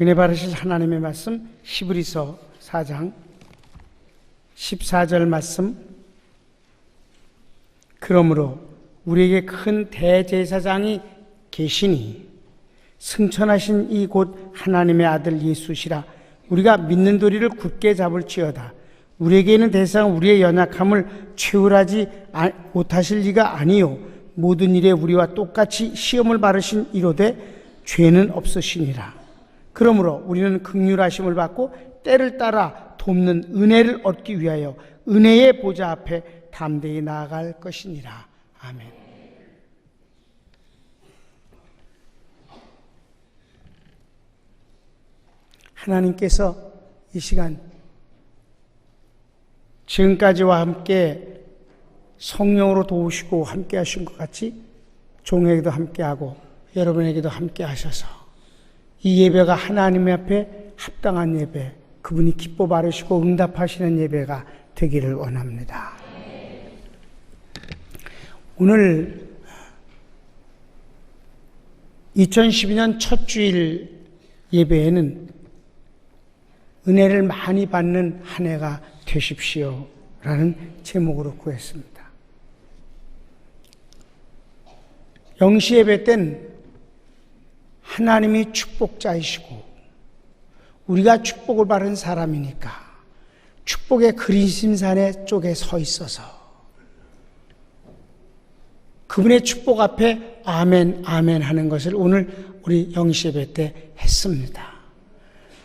은혜 받으실 하나님의 말씀 히브리서 4장 14절 말씀. 그러므로 우리에게 큰 대제사장이 계시니 승천하신 이 곧 하나님의 아들 예수시라. 우리가 믿는 도리를 굳게 잡을지어다. 우리에게 있는 대상은 우리의 연약함을 채울하지 못하실 리가 아니요 모든 일에 우리와 똑같이 시험을 받으신 이로되 죄는 없으시니라. 그러므로 우리는 긍휼하심을 받고 때를 따라 돕는 은혜를 얻기 위하여 은혜의 보좌 앞에 담대히 나아갈 것이니라. 아멘. 하나님께서 이 시간 지금까지와 함께 성령으로 도우시고 함께 하신 것 같이 종에게도 함께하고 여러분에게도 함께 하셔서 이 예배가 하나님 앞에 합당한 예배, 그분이 기뻐 바르시고 응답하시는 예배가 되기를 원합니다. 오늘 2012년 첫 주일 예배에는 은혜를 많이 받는 한 해가 되십시오 라는 제목으로 구했습니다. 영시 예배 땐 하나님이 축복자이시고 우리가 축복을 받은 사람이니까 축복의 그리심산의 쪽에 서 있어서 그분의 축복 앞에 아멘 아멘 하는 것을 오늘 우리 영시 예배 때 했습니다.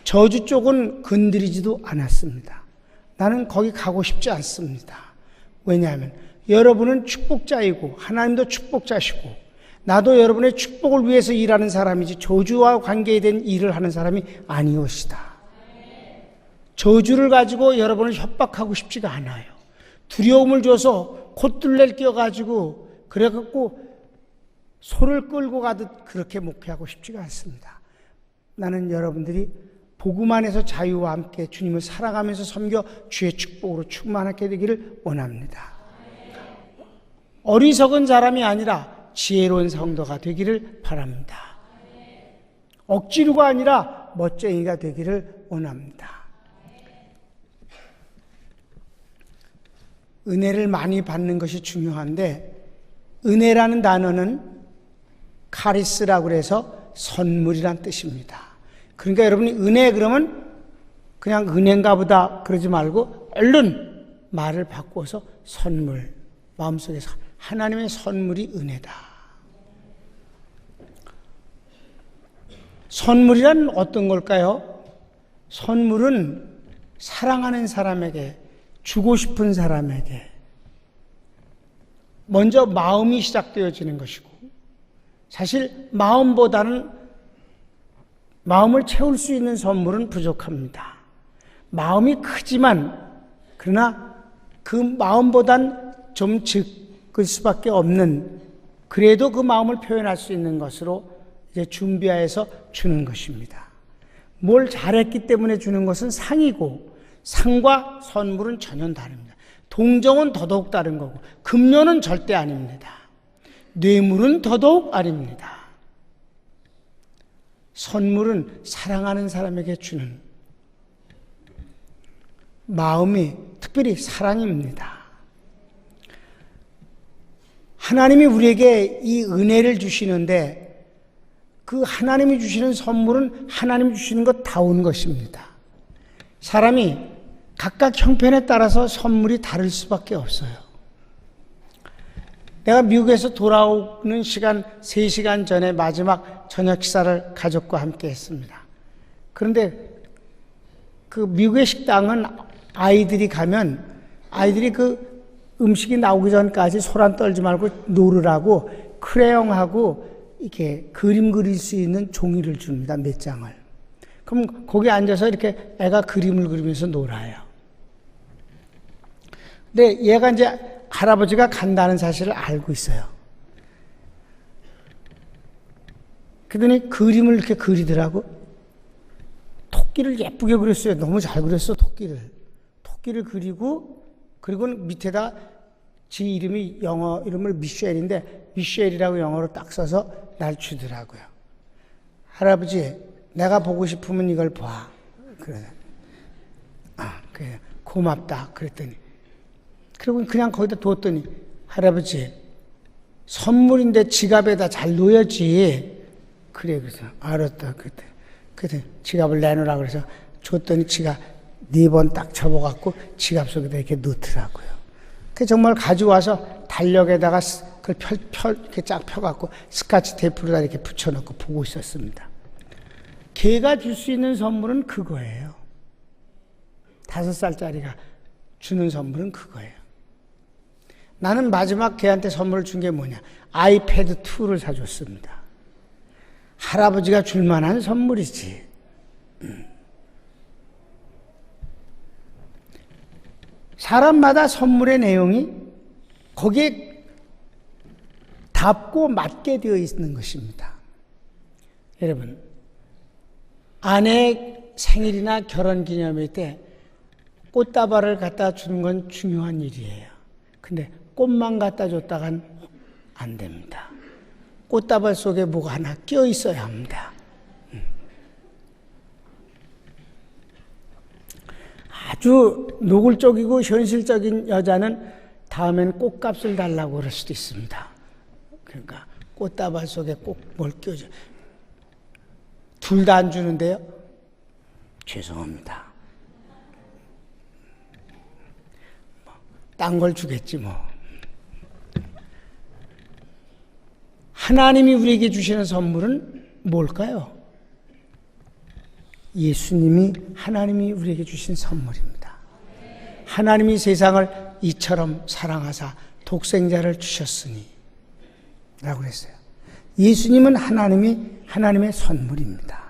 저주 쪽은 건드리지도 않았습니다. 나는 거기 가고 싶지 않습니다. 왜냐하면 여러분은 축복자이고 하나님도 축복자시고 나도 여러분의 축복을 위해서 일하는 사람이지 저주와 관계된 일을 하는 사람이 아니오시다. 저주를 가지고 여러분을 협박하고 싶지가 않아요. 두려움을 줘서 콧둘레를 끼워가지고 그래갖고 소를 끌고 가듯 그렇게 목회하고 싶지가 않습니다. 나는 여러분들이 복음 안에서 자유와 함께 주님을 살아가면서 섬겨 주의 축복으로 충만하게 되기를 원합니다. 어리석은 사람이 아니라 지혜로운 성도가 되기를 바랍니다. 억지로가 아니라 멋쟁이가 되기를 원합니다. 은혜를 많이 받는 것이 중요한데 은혜라는 단어는 카리스라고 해서 선물이란 뜻입니다. 그러니까 여러분이 은혜 그러면 그냥 은혜인가 보다 그러지 말고 얼른 말을 바꿔서 선물, 마음속에서 하나님의 선물이 은혜다. 선물이란 어떤 걸까요? 선물은 사랑하는 사람에게, 주고 싶은 사람에게 먼저 마음이 시작되어지는 것이고 사실 마음보다는 마음을 채울 수 있는 선물은 부족합니다. 마음이 크지만 그러나 그 마음보단 좀 적을 수밖에 없는 그래도 그 마음을 표현할 수 있는 것으로 이제 준비해서 주는 것입니다. 뭘 잘했기 때문에 주는 것은 상이고 상과 선물은 전혀 다릅니다. 동정은 더더욱 다른 거고 금료는 절대 아닙니다. 뇌물은 더더욱 아닙니다. 선물은 사랑하는 사람에게 주는 마음이 특별히 사랑입니다. 하나님이 우리에게 이 은혜를 주시는데 그 하나님이 주시는 선물은 하나님이 주시는 것 다운 것입니다. 사람이 각각 형편에 따라서 선물이 다를 수밖에 없어요. 내가 미국에서 돌아오는 시간 3시간 전에 마지막 저녁 식사를 가족과 함께 했습니다. 그런데 그 미국의 식당은 아이들이 가면 아이들이 그 음식이 나오기 전까지 소란 떨지 말고 놀으라고 크레용하고 이렇게 그림 그릴 수 있는 종이를 줍니다. 몇 장을. 그럼 거기 앉아서 이렇게 애가 그림을 그리면서 놀아요. 근데 얘가 이제 할아버지가 간다는 사실을 알고 있어요. 그러더니 그림을 이렇게 그리더라고. 토끼를 예쁘게 그렸어요. 너무 잘 그렸어, 토끼를. 토끼를 그리고 밑에다 지 이름이 영어 이름을 미셸인데 미셸이라고 영어로 딱 써서 날 주더라고요. 할아버지, 내가 보고 싶으면 이걸 봐. 그래. 그래. 고맙다. 그랬더니. 그리고 그냥 거기다 뒀더니, 할아버지, 선물인데 지갑에다 잘 놓여야지. 그래, 그래서, 알았다. 그때 지갑을 내놓으라 그래서 줬더니 지갑 4번 딱 접어갖고 지갑 속에다 이렇게 넣더라고요. 그 정말 가져와서 달력에다가 그걸 이렇게 쫙 펴갖고 스카치 테이프로다 이렇게 붙여놓고 보고 있었습니다. 걔가 줄 수 있는 선물은 그거예요. 5살짜리가 주는 선물은 그거예요. 나는 마지막 걔한테 선물을 준 게 뭐냐? 아이패드 2를 사줬습니다. 할아버지가 줄 만한 선물이지. 사람마다 선물의 내용이 거기에 닿고 맞게 되어 있는 것입니다. 여러분, 아내 생일이나 결혼 기념일 때 꽃다발을 갖다 주는 건 중요한 일이에요. 근데 꽃만 갖다 줬다간 안 됩니다. 꽃다발 속에 뭐가 하나 껴 있어야 합니다. 아주 노골적이고 현실적인 여자는 다음엔 꽃값을 달라고 그럴 수도 있습니다. 그러니까 꽃다발 속에 꼭 뭘 껴줘. 둘 다 안 주는데요? 죄송합니다. 딴 걸 주겠지 뭐. 하나님이 우리에게 주시는 선물은 뭘까요? 예수님이 하나님이 우리에게 주신 선물입니다. 하나님이 세상을 이처럼 사랑하사 독생자를 주셨으니 라고 했어요. 예수님은 하나님의 선물입니다.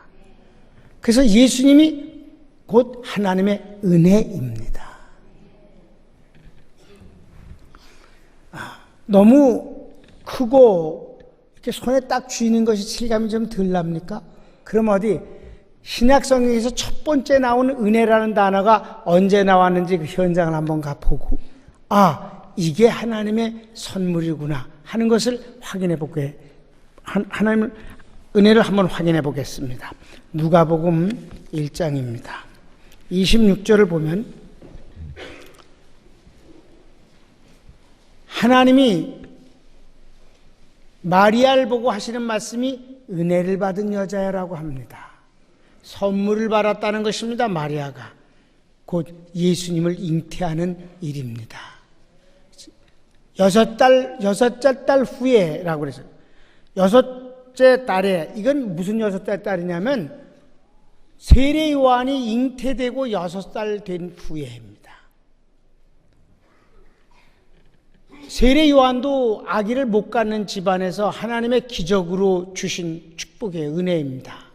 그래서 예수님이 곧 하나님의 은혜입니다. 너무 크고 이렇게 손에 딱 쥐는 것이 실감이 좀 덜 납니까? 그럼 어디 신약성경에서 첫 번째 나온 은혜라는 단어가 언제 나왔는지 그 현장을 한번 가보고 이게 하나님의 선물이구나 하는 것을 확인해 보게 하나님의 은혜를 한번 확인해 보겠습니다. 누가복음 1장입니다. 26절을 보면 하나님이 마리아를 보고 하시는 말씀이 은혜를 받은 여자야라고 합니다. 선물을 받았다는 것입니다. 마리아가 곧 예수님을 잉태하는 일입니다. 6째 달 후에라고 그래서 6째 달에 이건 무슨 6째 달이냐면 세례 요한이 잉태되고 6살 된 후에입니다. 세례 요한도 아기를 못 갖는 집안에서 하나님의 기적으로 주신 축복의 은혜입니다.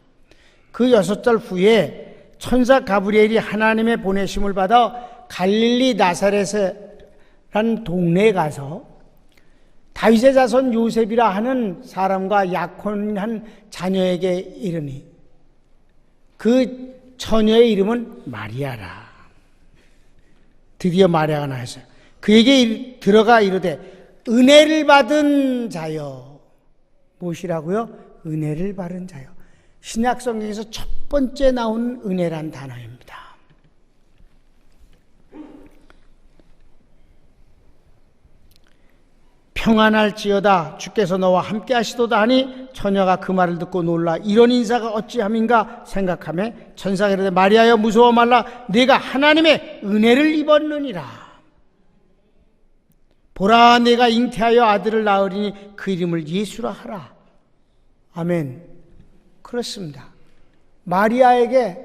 그 6달 후에 천사 가브리엘이 하나님의 보내심을 받아 갈릴리 나사렛이라는 동네에 가서 다윗의 자손 요셉이라 하는 사람과 약혼한 자녀에게 이르니 그 처녀의 이름은 마리아라. 드디어 마리아가 나왔어요. 그에게 들어가 이르되 은혜를 받은 자여. 무엇이라고요? 은혜를 받은 자여. 신약성경에서 첫 번째 나온 은혜란 단어입니다. 평안할지어다 주께서 너와 함께 하시도다 하니 처녀가 그 말을 듣고 놀라 이런 인사가 어찌함인가 생각하며 천사가 이르되 마리아여 무서워 말라 네가 하나님의 은혜를 입었느니라. 보라 내가 잉태하여 아들을 낳으리니 그 이름을 예수라 하라. 아멘. 그렇습니다. 마리아에게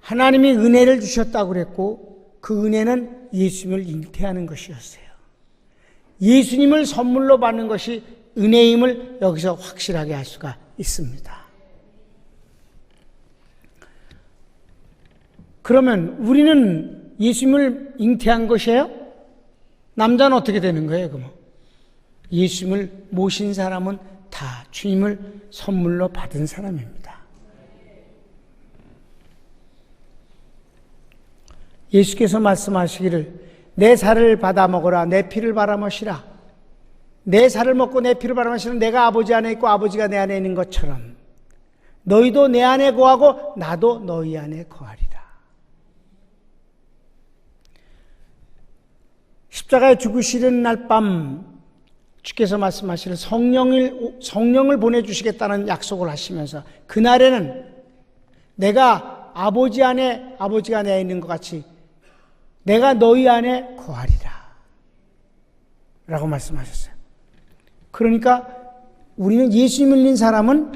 하나님이 은혜를 주셨다고 그랬고 그 은혜는 예수님을 잉태하는 것이었어요. 예수님을 선물로 받는 것이 은혜임을 여기서 확실하게 할 수가 있습니다. 그러면 우리는 예수님을 잉태한 것이에요? 남자는 어떻게 되는 거예요? 그러면 예수님을 모신 사람은 다 주님을 선물로 받은 사람입니다. 예수께서 말씀하시기를 내 살을 받아 먹어라 내 피를 받아 마시라. 내 살을 먹고 내 피를 받아 마시는 내가 아버지 안에 있고 아버지가 내 안에 있는 것처럼 너희도 내 안에 거하고 나도 너희 안에 거하리라. 십자가에 죽으시는 날 밤 주께서 말씀하시는 성령을 보내주시겠다는 약속을 하시면서 그날에는 내가 아버지 안에 아버지가 내 안에 있는 것 같이 내가 너희 안에 거하리라 라고 말씀하셨어요. 그러니까 우리는 예수님을 믿는 사람은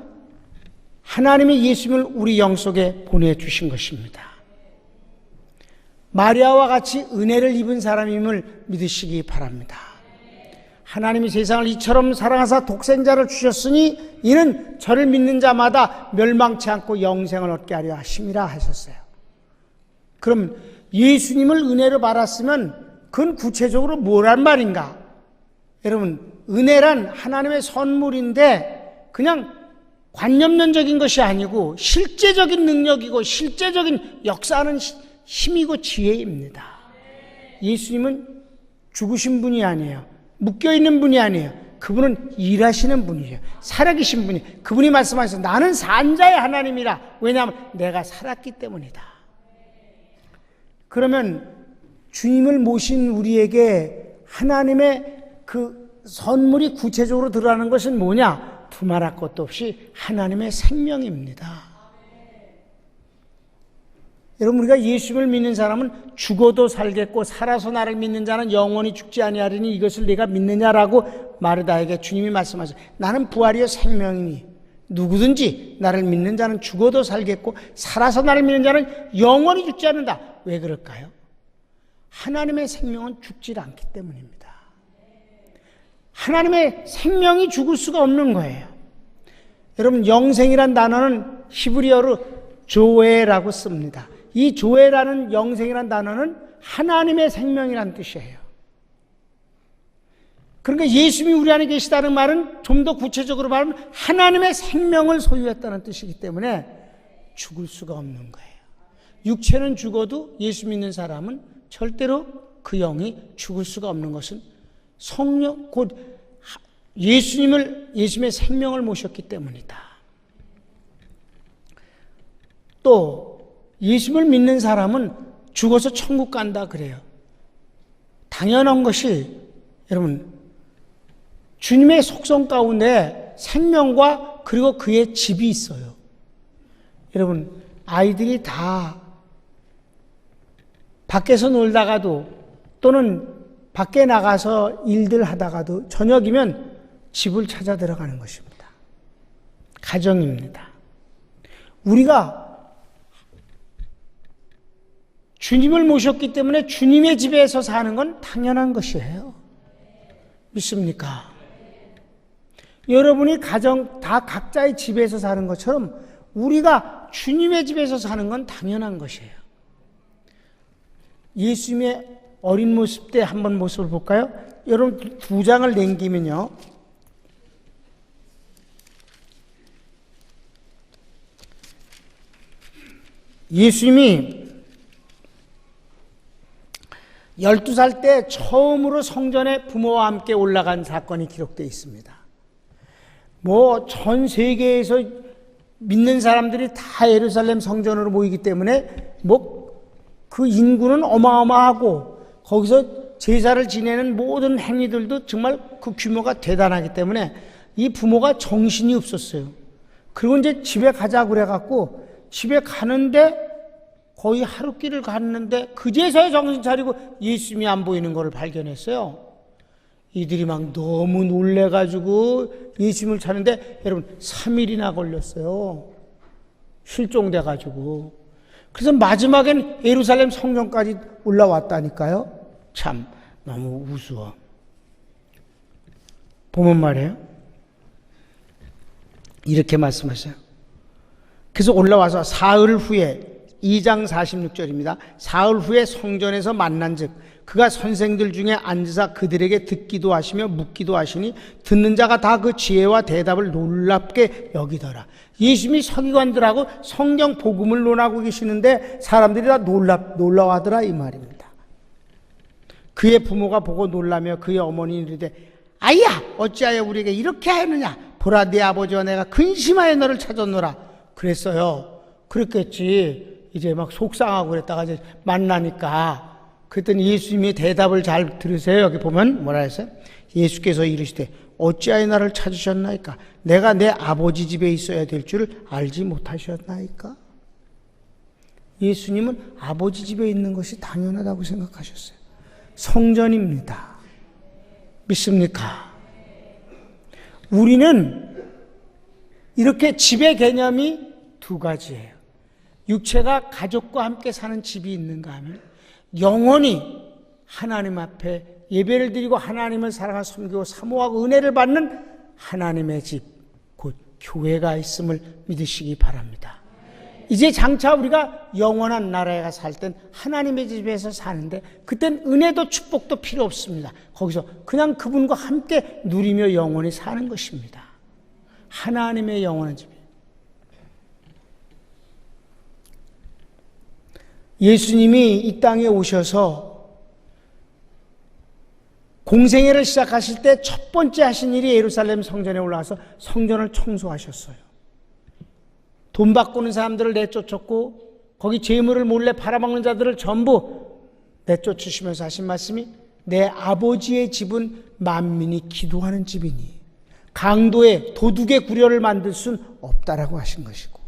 하나님의 예수님을 우리 영 속에 보내주신 것입니다. 마리아와 같이 은혜를 입은 사람임을 믿으시기 바랍니다. 하나님이 세상을 이처럼 사랑하사 독생자를 주셨으니 이는 저를 믿는 자마다 멸망치 않고 영생을 얻게 하려 하심이라 하셨어요. 그럼 예수님을 은혜로 받았으면 그건 구체적으로 뭐란 말인가? 여러분, 은혜란 하나님의 선물인데 그냥 관념론적인 것이 아니고 실제적인 능력이고 실제적인 역사하는 힘이고 지혜입니다. 예수님은 죽으신 분이 아니에요. 묶여있는 분이 아니에요. 그분은 일하시는 분이에요. 살아계신 분이. 그분이 말씀하셔서 나는 산자의 하나님이라. 왜냐하면 내가 살았기 때문이다. 그러면 주님을 모신 우리에게 하나님의 그 선물이 구체적으로 들어가는 것은 뭐냐? 두말할 것도 없이 하나님의 생명입니다. 여러분, 우리가 예수를 믿는 사람은 죽어도 살겠고 살아서 나를 믿는 자는 영원히 죽지 아니하리니 이것을 내가 믿느냐라고 마르다에게 주님이 말씀하셨어요. 나는 부활이요 생명이니 누구든지 나를 믿는 자는 죽어도 살겠고 살아서 나를 믿는 자는 영원히 죽지 않는다. 왜 그럴까요? 하나님의 생명은 죽지 않기 때문입니다. 하나님의 생명이 죽을 수가 없는 거예요. 여러분, 영생이란 단어는 히브리어로 조에라고 씁니다. 이 조에라는 영생이란 단어는 하나님의 생명이란 뜻이에요. 그러니까 예수님이 우리 안에 계시다는 말은 좀 더 구체적으로 말하면 하나님의 생명을 소유했다는 뜻이기 때문에 죽을 수가 없는 거예요. 육체는 죽어도 예수 믿는 사람은 절대로 그 영이 죽을 수가 없는 것은 성령, 곧 예수님의 생명을 모셨기 때문이다. 또 예수님을 믿는 사람은 죽어서 천국 간다 그래요. 당연한 것이 여러분 주님의 속성 가운데 생명과 그리고 그의 집이 있어요. 여러분 아이들이 다 밖에서 놀다가도 또는 밖에 나가서 일들 하다가도 저녁이면 집을 찾아 들어가는 것입니다. 가정입니다. 우리가 주님을 모셨기 때문에 주님의 집에서 사는 건 당연한 것이에요. 믿습니까? 여러분이 가정 다 각자의 집에서 사는 것처럼 우리가 주님의 집에서 사는 건 당연한 것이에요. 예수님의 어린 모습 때 한번 모습을 볼까요? 여러분 두 장을 남기면요. 예수님이 12살 때 처음으로 성전에 부모와 함께 올라간 사건이 기록되어 있습니다. 전 세계에서 믿는 사람들이 다 예루살렘 성전으로 모이기 때문에 그 인구는 어마어마하고 거기서 제사를 지내는 모든 행위들도 정말 그 규모가 대단하기 때문에 이 부모가 정신이 없었어요. 그리고 이제 집에 가자고 그래갖고 집에 가는데 거의 하루길을 갔는데 그제서야 정신 차리고 예수님이 안 보이는 것을 발견했어요. 이들이 막 너무 놀래가지고 예수님을 찾는데 여러분 3일이나 걸렸어요. 실종돼가지고. 그래서 마지막엔 예루살렘 성전까지 올라왔다니까요. 참 너무 우스워. 보면 말이에요. 이렇게 말씀하셔요. 그래서 올라와서 사흘 후에 2장 46절입니다. 사흘 후에 성전에서 만난즉 그가 선생들 중에 앉으사 그들에게 듣기도 하시며 묻기도 하시니 듣는 자가 다 그 지혜와 대답을 놀랍게 여기더라. 예수님이 서기관들하고 성경 복음을 논하고 계시는데 사람들이 다 놀라워하더라 이 말입니다. 그의 부모가 보고 놀라며 그의 어머니 이르되 아이야 어찌하여 우리에게 이렇게 하였느냐 보라 네 아버지와 내가 근심하여 너를 찾았노라. 그랬어요. 그랬겠지. 이제 막 속상하고 그랬다가 이제 만나니까 그랬더니 예수님이 대답을 잘 들으세요. 여기 보면 뭐라 했어요? 예수께서 이르시되 어찌하여 나를 찾으셨나이까? 내가 내 아버지 집에 있어야 될 줄을 알지 못하셨나이까? 예수님은 아버지 집에 있는 것이 당연하다고 생각하셨어요. 성전입니다. 믿습니까? 우리는 이렇게 집의 개념이 두 가지예요. 육체가 가족과 함께 사는 집이 있는가 하면 영원히 하나님 앞에 예배를 드리고 하나님을 사랑하고 섬기고 사모하고 은혜를 받는 하나님의 집, 곧 교회가 있음을 믿으시기 바랍니다. 이제 장차 우리가 영원한 나라에 가 살 땐 하나님의 집에서 사는데 그땐 은혜도 축복도 필요 없습니다. 거기서 그냥 그분과 함께 누리며 영원히 사는 것입니다. 하나님의 영원한 집. 예수님이 이 땅에 오셔서 공생애를 시작하실 때 첫 번째 하신 일이 예루살렘 성전에 올라가서 성전을 청소하셨어요. 돈 바꾸는 사람들을 내쫓았고 거기 재물을 몰래 팔아먹는 자들을 전부 내쫓으시면서 하신 말씀이 내 아버지의 집은 만민이 기도하는 집이니 강도의 도둑의 구려를 만들 수는 없다라고 하신 것이고,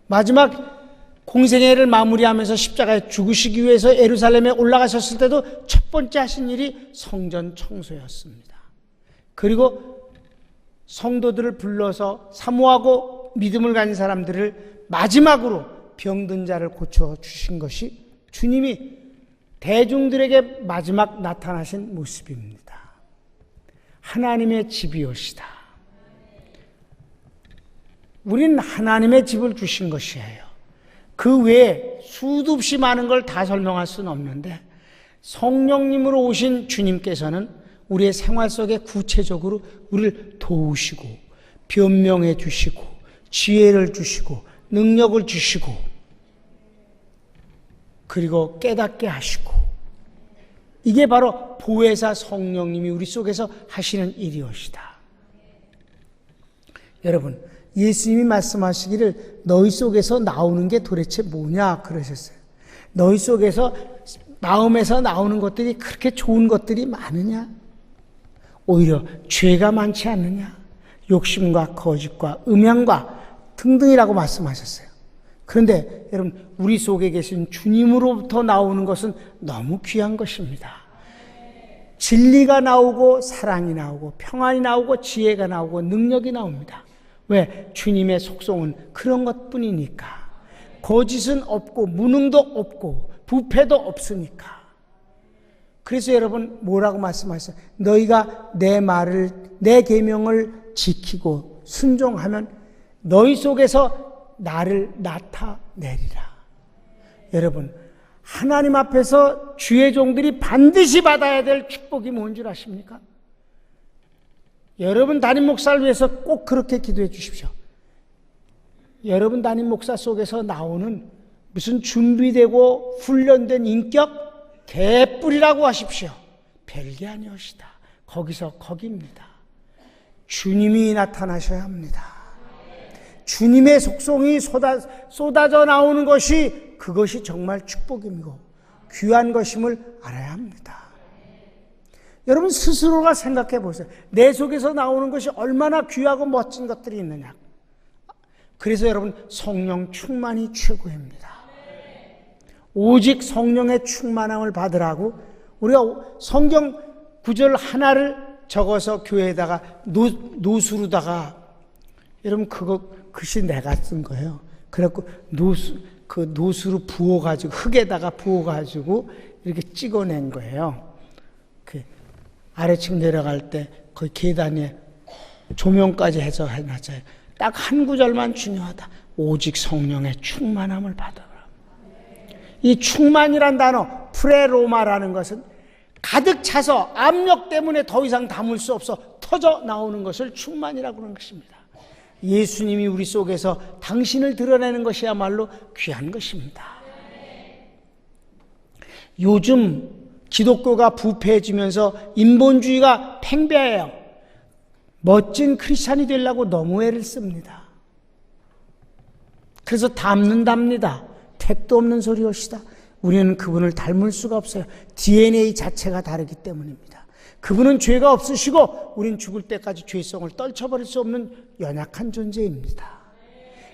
마지막 공생애를 마무리하면서 십자가에 죽으시기 위해서 예루살렘에 올라가셨을 때도 첫 번째 하신 일이 성전 청소였습니다. 그리고 성도들을 불러서 사모하고 믿음을 가진 사람들을 마지막으로 병든 자를 고쳐주신 것이 주님이 대중들에게 마지막 나타나신 모습입니다. 하나님의 집이오시다. 우리는 하나님의 집을 주신 것이에요. 그 외에 수도 없이 많은 걸 다 설명할 수는 없는데 성령님으로 오신 주님께서는 우리의 생활 속에 구체적으로 우리를 도우시고 변명해 주시고 지혜를 주시고 능력을 주시고 그리고 깨닫게 하시고, 이게 바로 보혜사 성령님이 우리 속에서 하시는 일이옵시다. 여러분, 예수님이 말씀하시기를 너희 속에서 나오는 게 도대체 뭐냐 그러셨어요. 너희 속에서 마음에서 나오는 것들이 그렇게 좋은 것들이 많으냐? 오히려 죄가 많지 않느냐? 욕심과 거짓과 음양과 등등이라고 말씀하셨어요. 그런데 여러분, 우리 속에 계신 주님으로부터 나오는 것은 너무 귀한 것입니다. 진리가 나오고 사랑이 나오고 평안이 나오고 지혜가 나오고 능력이 나옵니다. 왜? 주님의 속성은 그런 것뿐이니까. 거짓은 없고 무능도 없고 부패도 없으니까. 그래서 여러분 뭐라고 말씀하셨어요? 너희가 내 말을, 내 계명을 지키고 순종하면 너희 속에서 나를 나타내리라. 여러분, 하나님 앞에서 주의 종들이 반드시 받아야 될 축복이 뭔 줄 아십니까? 여러분 담임 목사를 위해서 꼭 그렇게 기도해 주십시오. 여러분 담임 목사 속에서 나오는 무슨 준비되고 훈련된 인격 개뿔이라고 하십시오. 별게 아니옵시다. 거기서 거기입니다. 주님이 나타나셔야 합니다. 주님의 속성이 쏟아져 나오는 것이, 그것이 정말 축복이고 귀한 것임을 알아야 합니다. 여러분 스스로가 생각해 보세요. 내 속에서 나오는 것이 얼마나 귀하고 멋진 것들이 있느냐. 그래서 여러분 성령 충만이 최고입니다. 오직 성령의 충만함을 받으라고 우리가 성경 구절 하나를 적어서 교회에다가 노수로다가, 여러분 그거 글씨 내가 쓴 거예요. 그래갖고 노수로 부어가지고 흙에다가 부어가지고 이렇게 찍어낸 거예요. 그 아래층 내려갈 때 거기 계단에 조명까지 해서 해놨어요. 딱 한 구절만 중요하다. 오직 성령의 충만함을 받아라. 이 충만이란 단어, 프레로마라는 것은 가득 차서 압력 때문에 더 이상 담을 수 없어 터져 나오는 것을 충만이라고 하는 것입니다. 예수님이 우리 속에서 당신을 드러내는 것이야말로 귀한 것입니다. 요즘 기독교가 부패해지면서 인본주의가 팽배해요. 멋진 크리스찬이 되려고 너무 애를 씁니다. 그래서 닮는답니다. 택도 없는 소리옵시다. 우리는 그분을 닮을 수가 없어요. DNA 자체가 다르기 때문입니다. 그분은 죄가 없으시고 우린 죽을 때까지 죄성을 떨쳐버릴 수 없는 연약한 존재입니다.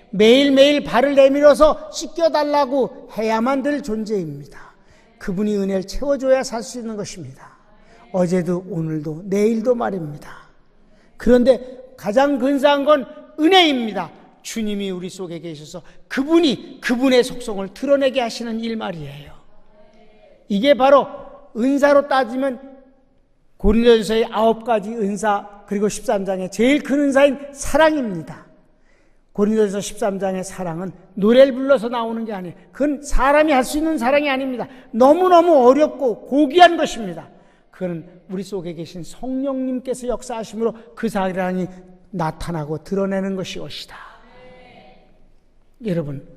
매일매일 발을 내밀어서 씻겨달라고 해야만 될 존재입니다. 그분이 은혜를 채워줘야 살 수 있는 것입니다. 어제도 오늘도 내일도 말입니다. 그런데 가장 근사한 건 은혜입니다. 주님이 우리 속에 계셔서 그분이 그분의 속성을 드러내게 하시는 일 말이에요. 이게 바로 은사로 따지면 고린도전서의 9가지 은사 그리고 13장의 제일 큰 은사인 사랑입니다. 고린도전서 13장의 사랑은 노래를 불러서 나오는 게 아니에요. 그건 사람이 할 수 있는 사랑이 아닙니다. 너무너무 어렵고 고귀한 것입니다. 그건 우리 속에 계신 성령님께서 역사하심으로 그 사랑이 나타나고 드러내는 것이옵시다. 여러분,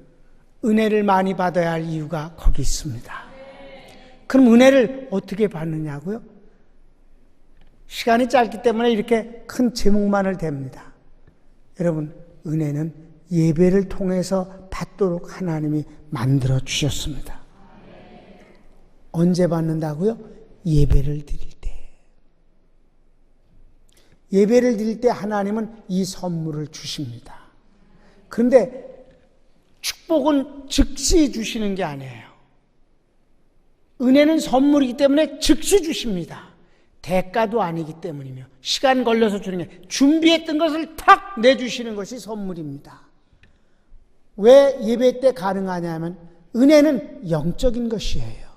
은혜를 많이 받아야 할 이유가 거기 있습니다. 그럼 은혜를 어떻게 받느냐고요? 시간이 짧기 때문에 이렇게 큰 제목만을 댑니다. 여러분, 은혜는 예배를 통해서 받도록 하나님이 만들어 주셨습니다. 언제 받는다고요? 예배를 드릴 때. 예배를 드릴 때 하나님은 이 선물을 주십니다. 그런데 축복은 즉시 주시는 게 아니에요. 은혜는 선물이기 때문에 즉시 주십니다. 대가도 아니기 때문이며 시간 걸려서 주는 게 준비했던 것을 탁 내주시는 것이 선물입니다. 왜 예배 때 가능하냐면 은혜는 영적인 것이에요.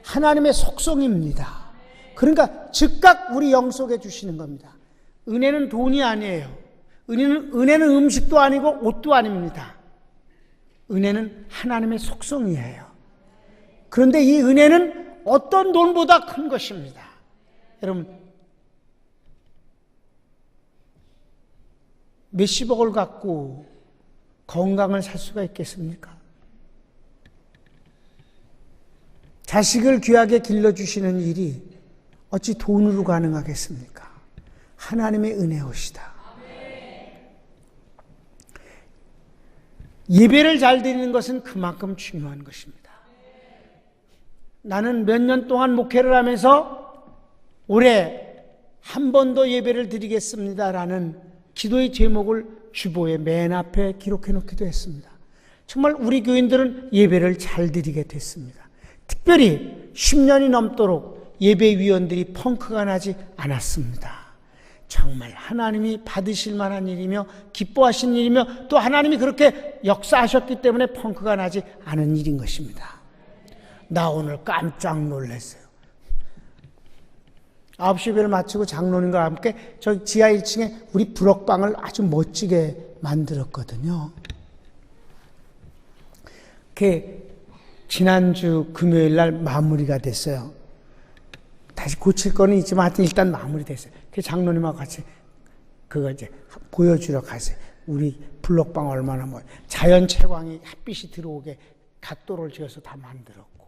하나님의 속성입니다. 그러니까 즉각 우리 영 속에 주시는 겁니다. 은혜는 돈이 아니에요. 은혜는 음식도 아니고 옷도 아닙니다. 은혜는 하나님의 속성이에요. 그런데 이 은혜는 어떤 돈보다 큰 것입니다. 여러분, 몇십억을 갖고 건강을 살 수가 있겠습니까? 자식을 귀하게 길러주시는 일이 어찌 돈으로 가능하겠습니까? 하나님의 은혜옵시다. 예배를 잘 드리는 것은 그만큼 중요한 것입니다. 나는 몇 년 동안 목회를 하면서 올해 한 번 더 예배를 드리겠습니다라는 기도의 제목을 주보에 맨 앞에 기록해 놓기도 했습니다. 정말 우리 교인들은 예배를 잘 드리게 됐습니다. 특별히 10년이 넘도록 예배위원들이 펑크가 나지 않았습니다. 정말 하나님이 받으실 만한 일이며 기뻐하신 일이며 또 하나님이 그렇게 역사하셨기 때문에 펑크가 나지 않은 일인 것입니다. 나 오늘 깜짝 놀랐어요. 9시 예배를 마치고 장로님과 함께 저 지하 1층에 우리 부럭방을 아주 멋지게 만들었거든요. 그게 지난주 금요일 날 마무리가 됐어요. 다시 고칠 거는 있지만 하여튼 일단 마무리됐어요. 그 장로님하고 같이 그거 이제 보여주러 갔어요. 우리 블록방 얼마나 자연 채광이 햇빛이 들어오게 각도를 지어서 다 만들었고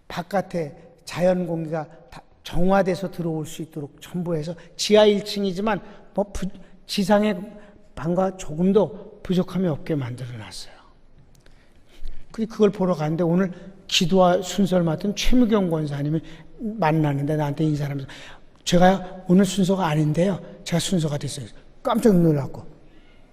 바깥에 자연 공기가 다 정화돼서 들어올 수 있도록 전부 해서 지하 1층이지만 지상의 방과 조금도 부족함이 없게 만들어놨어요. 그걸 보러 갔는데 오늘 기도와 순서를 맡은 최무경 권사님이 만났는데 나한테 인사하면서 제가 오늘 순서가 아닌데요. 제가 순서가 됐어요. 깜짝 놀랐고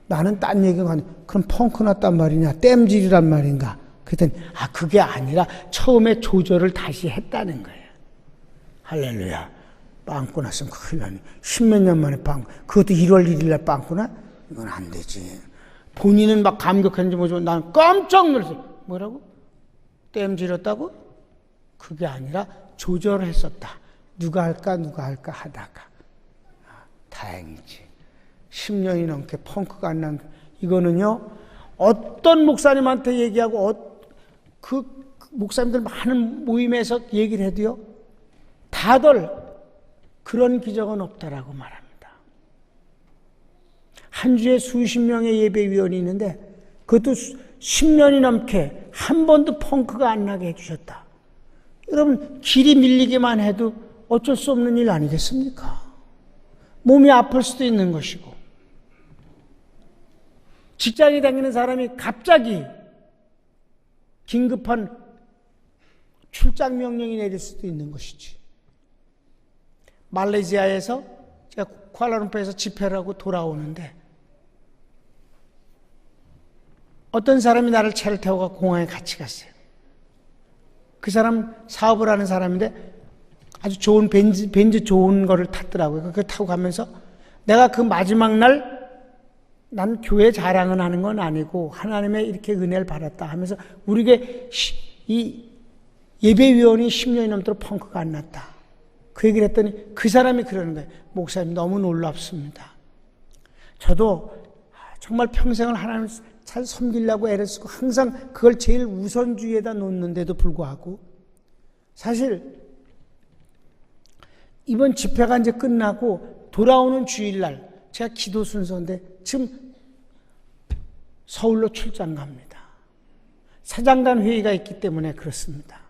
나는 딴 얘기가 아니고 그럼 펑크 났단 말이냐 땜질이란 말인가 그랬더니 그게 아니라 처음에 조절을 다시 했다는 거예요. 할렐루야. 빵꾸 났으면 큰일 나네. 10몇 년 만에 빵꾸. 그것도 1월 1일 날 빵꾸 나? 이건 안 되지. 본인은 막 감격했는지 뭐지 난 깜짝 놀랐어요. 뭐라고? 땜질했다고? 그게 아니라 조절을 했었다. 누가 할까 하다가. 다행이지. 10년이 넘게 펑크가 안 난 이거는요. 어떤 목사님한테 얘기하고 그 목사님들 많은 모임에서 얘기를 해도요. 다들 그런 기적은 없다라고 말합니다. 한 주에 수십 명의 예배위원이 있는데 그것도 10년이 넘게 한 번도 펑크가 안 나게 해주셨다. 여러분 길이 밀리기만 해도 어쩔 수 없는 일 아니겠습니까? 몸이 아플 수도 있는 것이고 직장에 다니는 사람이 갑자기 긴급한 출장 명령이 내릴 수도 있는 것이지. 말레이시아에서 제가 쿠알라룸푸르에서 집회를 하고 돌아오는데 어떤 사람이 나를 차를 태워가 공항에 같이 갔어요. 그 사람 사업을 하는 사람인데 아주 좋은 벤츠 좋은 거를 탔더라고요. 그걸 타고 가면서 내가 그 마지막 날 난 교회 자랑은 하는 건 아니고 하나님의 이렇게 은혜를 받았다 하면서 우리에게 이 예배위원이 10년이 넘도록 펑크가 안 났다. 그 얘기를 했더니 그 사람이 그러는 거예요. 목사님 너무 놀랍습니다. 저도 정말 평생을 하나님을 잘 섬기려고 애를 쓰고 항상 그걸 제일 우선주의에다 놓는데도 불구하고 사실 이번 집회가 이제 끝나고 돌아오는 주일날 제가 기도 순서인데 지금 서울로 출장 갑니다. 사장단 회의가 있기 때문에 그렇습니다.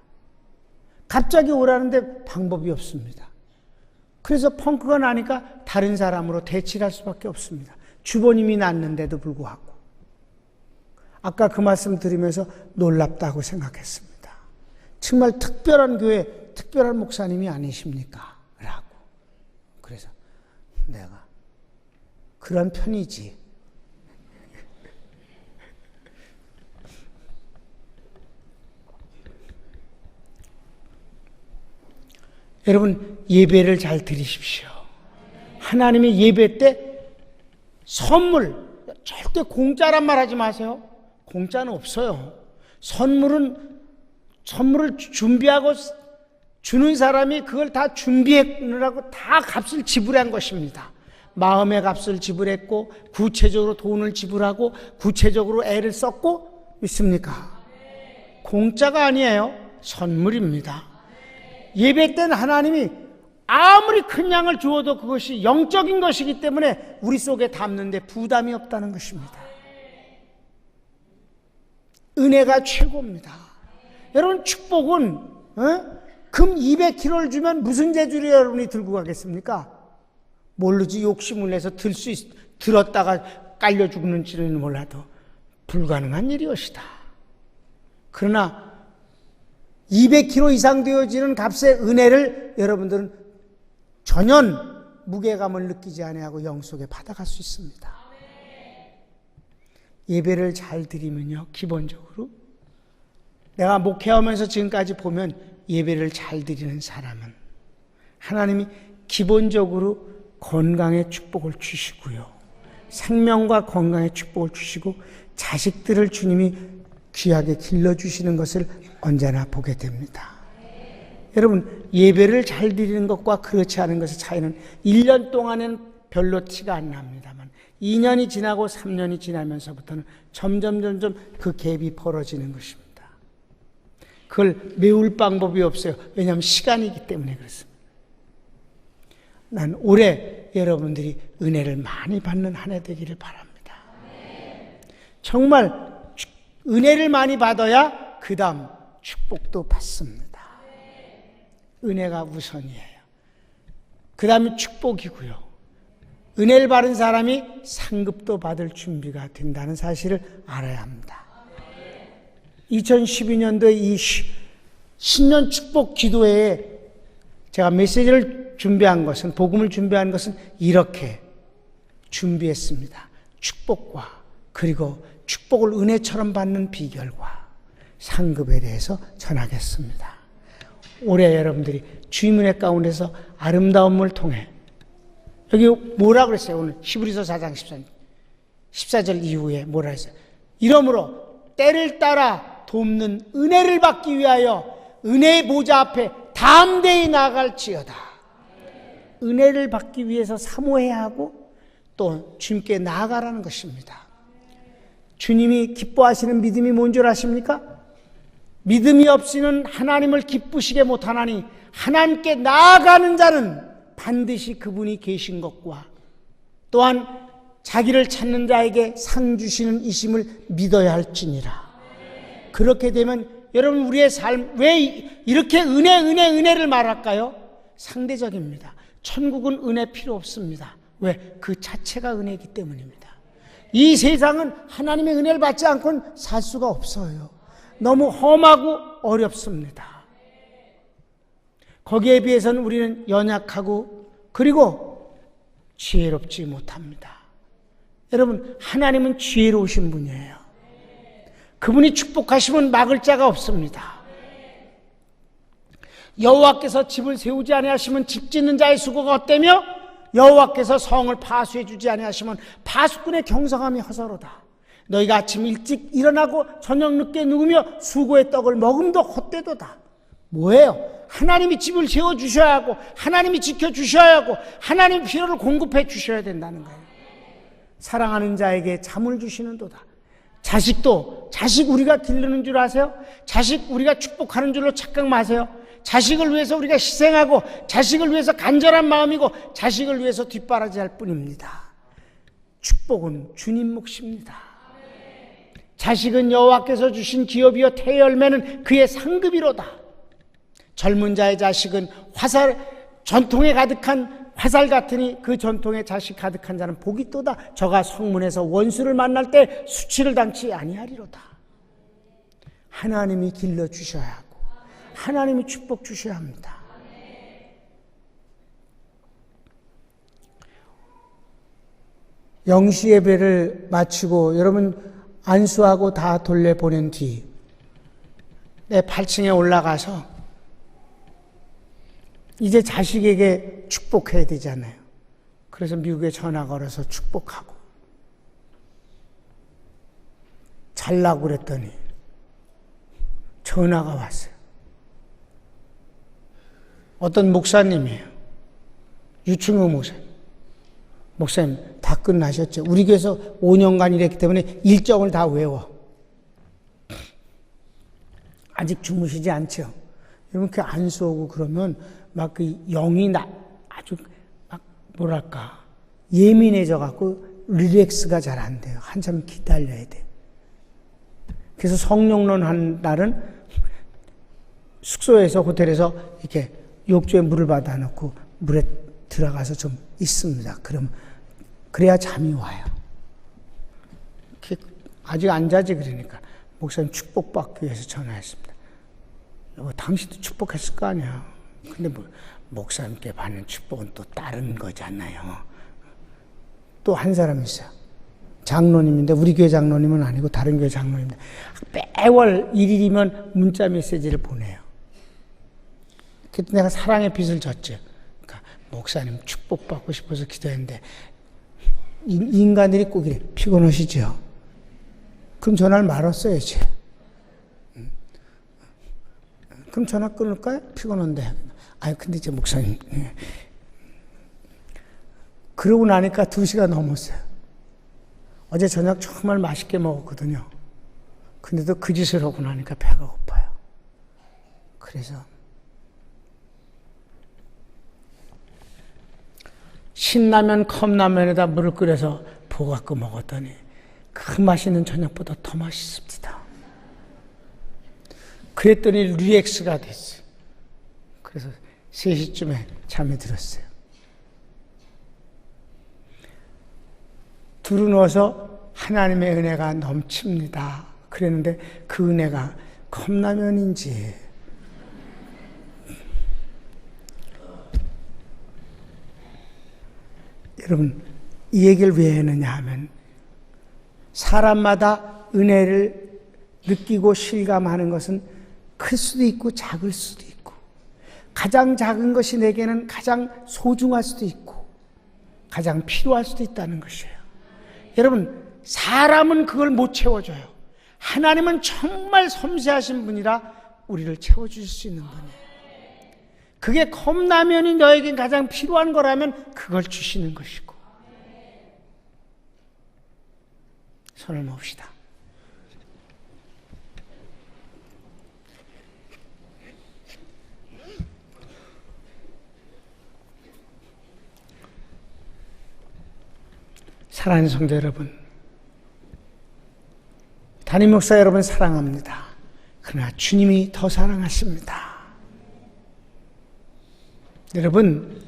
갑자기 오라는데 방법이 없습니다. 그래서 펑크가 나니까 다른 사람으로 대치를 할 수밖에 없습니다. 주보님이 났는데도 불구하고 아까 그 말씀 드리면서 놀랍다고 생각했습니다. 정말 특별한 교회, 특별한 목사님이 아니십니까? 라고. 그래서 내가 그런 편이지. 여러분 예배를 잘 드리십시오. 하나님의 예배 때 선물 절대 공짜란 말 하지 마세요. 공짜는 없어요. 선물을 준비하고 주는 사람이 그걸 다 준비하느라고 다 값을 지불한 것입니다. 마음의 값을 지불했고 구체적으로 돈을 지불하고 구체적으로 애를 썼고 믿습니까? 공짜가 아니에요. 선물입니다. 예배 때는 하나님이 아무리 큰 양을 주어도 그것이 영적인 것이기 때문에 우리 속에 담는데 부담이 없다는 것입니다. 은혜가 최고입니다. 여러분 축복은 금 200kg를 주면 무슨 재주로 여러분이 들고 가겠습니까? 모르지 욕심을 내서 들었다가 깔려 죽는지는 몰라도 불가능한 일이었다. 그러나 200kg 이상 되어지는 값의 은혜를 여러분들은 전혀 무게감을 느끼지 아니하고 영속에 받아갈 수 있습니다. 예배를 잘 드리면요, 기본적으로 내가 목회하면서 지금까지 보면 예배를 잘 드리는 사람은 하나님이 기본적으로 건강의 축복을 주시고요, 생명과 건강의 축복을 주시고 자식들을 주님이 귀하게 길러주시는 것을 언제나 보게 됩니다. 여러분 예배를 잘 드리는 것과 그렇지 않은 것의 차이는 1년 동안은 별로 티가 안 납니다만 2년이 지나고 3년이 지나면서부터는 점점 그 갭이 벌어지는 것입니다. 그걸 메울 방법이 없어요. 왜냐하면 시간이기 때문에 그렇습니다. 난 올해 여러분들이 은혜를 많이 받는 한 해 되기를 바랍니다. 정말 은혜를 많이 받아야 그 다음 축복도 받습니다. 은혜가 우선이에요. 그 다음에 축복이고요. 은혜를 받은 사람이 상급도 받을 준비가 된다는 사실을 알아야 합니다. 2012년도에 이 신년 축복 기도회에 제가 메시지를 준비한 것은, 복음을 준비한 것은 이렇게 준비했습니다. 축복과 그리고 축복을 은혜처럼 받는 비결과 상급에 대해서 전하겠습니다. 올해 여러분들이 주님의 가운데서 아름다움을 통해, 여기 뭐라 그랬어요? 오늘 히브리서 4장 14절 이후에 뭐라 했어요? 이러므로 때를 따라 돕는 은혜를 받기 위하여 은혜의 보좌 앞에 담대히 나아갈지어다. 은혜를 받기 위해서 사모해야 하고 또 주님께 나아가라는 것입니다. 주님이 기뻐하시는 믿음이 뭔 줄 아십니까? 믿음이 없이는 하나님을 기쁘시게 못하나니 하나님께 나아가는 자는 반드시 그분이 계신 것과 또한 자기를 찾는 자에게 상 주시는 이심을 믿어야 할지니라. 그렇게 되면 여러분 우리의 삶, 왜 이렇게 은혜를 말할까요? 상대적입니다. 천국은 은혜 필요 없습니다. 왜? 그 자체가 은혜이기 때문입니다. 이 세상은 하나님의 은혜를 받지 않고는 살 수가 없어요. 너무 험하고 어렵습니다. 거기에 비해서는 우리는 연약하고 그리고 지혜롭지 못합니다. 여러분, 하나님은 지혜로우신 분이에요. 그분이 축복하시면 막을 자가 없습니다. 여호와께서 집을 세우지 아니하시면 집 짓는 자의 수고가 헛되며 여호와께서 성을 파수해 주지 아니하시면 파수꾼의 경성함이 허서로다. 너희가 아침 일찍 일어나고 저녁 늦게 누우며 수고의 떡을 먹음도 헛되도다. 뭐예요? 하나님이 집을 세워주셔야 하고 하나님이 지켜주셔야 하고 하나님이 필요를 공급해 주셔야 된다는 거예요. 사랑하는 자에게 잠을 주시는도다. 자식도 자식 우리가 기르는 줄 아세요? 자식 우리가 축복하는 줄로 착각 마세요. 자식을 위해서 우리가 희생하고 자식을 위해서 간절한 마음이고 자식을 위해서 뒷바라지할 뿐입니다. 축복은 주님 몫입니다. 자식은 여호와께서 주신 기업이요 태열매는 그의 상급이로다. 젊은 자의 자식은 전통에 가득한 화살 같으니 그 전통에 자식 가득한 자는 복이 또다. 저가 성문에서 원수를 만날 때 수치를 당치 아니하리로다. 하나님이 길러주셔야 하고 하나님이 축복 주셔야 합니다. 영시 예배를 마치고 여러분 안수하고 다 돌려보낸 뒤 내 8층에 올라가서 이제 자식에게 축복해야 되잖아요. 그래서 미국에 전화 걸어서 축복하고 잘라고 그랬더니 전화가 왔어요. 어떤 목사님이에요. 유충호 목사님. 목사님 다 끝나셨죠? 우리 교회에서 5년간 일했기 때문에 일정을 다 외워. 아직 주무시지 않죠? 여러분 그 안수하고 그러면 막 그 영이 아주 막 뭐랄까 예민해져 갖고 릴렉스가 잘 안 돼요. 한참 기다려야 돼요. 그래서 성령론 한 날은 숙소에서 호텔에서 이렇게 욕조에 물을 받아 놓고 물에 들어가서 좀 있습니다. 그래야 잠이 와요. 아직 안 자지 그러니까 목사님 축복받기 위해서 전화했습니다. 여보, 당신도 축복했을 거 아니야. 근데 뭐 목사님께 받는 축복은 또 다른 거잖아요. 또 한 사람 있어요. 장로님인데 우리 교회 장로님은 아니고 다른 교회 장로님인데 매월 1일이면 문자 메시지를 보내요. 그때 내가 사랑의 빚을 졌죠. 그러니까 목사님 축복받고 싶어서 기도했는데 인간들이 꼭 이래 피곤하시죠? 그럼 전화를 말았어야지. 그럼 전화 끊을까요? 피곤한데. 아니 근데 이제 목사님 그러고 나니까 2시가 넘었어요. 어제 저녁 정말 맛있게 먹었거든요. 근데도 그 짓을 하고 나니까 배가 고파요. 그래서 신라면 컵라면에다 물을 끓여서 부어갖고 먹었더니 그 맛있는 저녁보다 더 맛있습니다. 그랬더니 릴렉스가 됐어요. 그래서 3시쯤에 잠이 들었어요. 두루 누워서 하나님의 은혜가 넘칩니다. 그랬는데 그 은혜가 컵라면인지 여러분 이 얘기를 왜 했느냐 하면 사람마다 은혜를 느끼고 실감하는 것은 클 수도 있고 작을 수도 있고 가장 작은 것이 내게는 가장 소중할 수도 있고 가장 필요할 수도 있다는 것이에요. 여러분 사람은 그걸 못 채워줘요. 하나님은 정말 섬세하신 분이라 우리를 채워주실 수 있는 분이에요. 그게 컵라면이 너에겐 가장 필요한 거라면 그걸 주시는 것이고. 손을 모읍시다. 사랑하는 성도 여러분, 담임 목사 여러분 사랑합니다. 그러나 주님이 더 사랑하십니다. 여러분,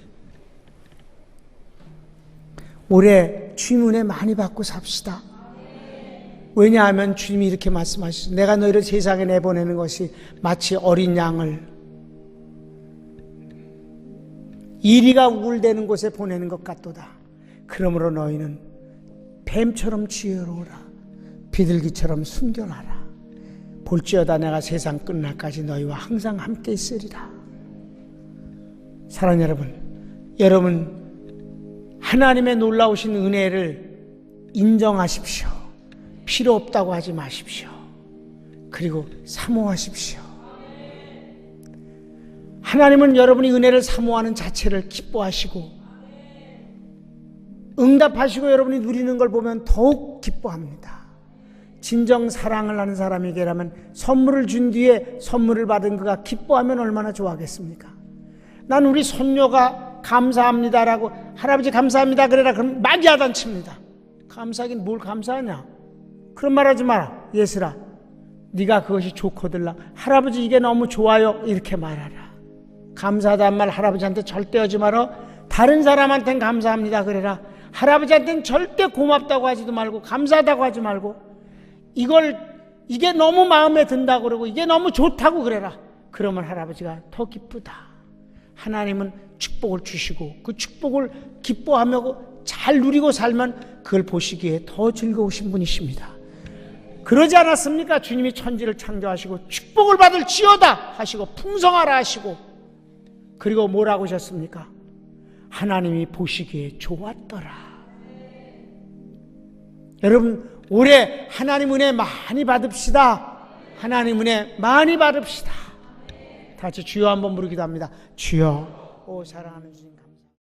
올해 주님 은혜 많이 받고 삽시다. 왜냐하면 주님이 이렇게 말씀하시죠. 내가 너희를 세상에 내보내는 것이 마치 어린 양을 이리가 우글대는 곳에 보내는 것 같도다. 그러므로 너희는 뱀처럼 지혜로우라. 비둘기처럼 순결하라. 볼지어다 내가 세상 끝날까지 너희와 항상 함께 있으리라. 사랑하는 여러분, 하나님의 놀라우신 은혜를 인정하십시오. 필요 없다고 하지 마십시오. 그리고 사모하십시오. 하나님은 여러분이 은혜를 사모하는 자체를 기뻐하시고 응답하시고 여러분이 누리는 걸 보면 더욱 기뻐합니다. 진정 사랑을 하는 사람에게라면 선물을 준 뒤에 선물을 받은 그가 기뻐하면 얼마나 좋아하겠습니까? 난 우리 손녀가 감사합니다라고 할아버지 감사합니다 그래라 그럼 막 야단칩니다. 감사하긴 뭘 감사하냐? 그런 말 하지 마라. 예슬아, 네가 그것이 좋거들라. 할아버지 이게 너무 좋아요. 이렇게 말하라. 감사하다는 말 할아버지한테 절대 하지 마라. 다른 사람한테는 감사합니다 그래라. 할아버지한테는 절대 고맙다고 하지도 말고 감사하다고 하지 말고 이게 너무 마음에 든다고 그러고 이게 너무 좋다고 그래라. 그러면 할아버지가 더 기쁘다. 하나님은 축복을 주시고 그 축복을 기뻐하며 잘 누리고 살면 그걸 보시기에 더 즐거우신 분이십니다. 그러지 않았습니까? 주님이 천지를 창조하시고 축복을 받을 지어다 하시고 풍성하라 하시고 그리고 뭐라고 하셨습니까? 하나님이 보시기에 좋았더라. 여러분 올해 하나님 은혜 많이 받읍시다. 하나님 은혜 많이 받읍시다. 다 같이 주여 한번 부르기도 합니다. 주여. 오 사랑하는 주님.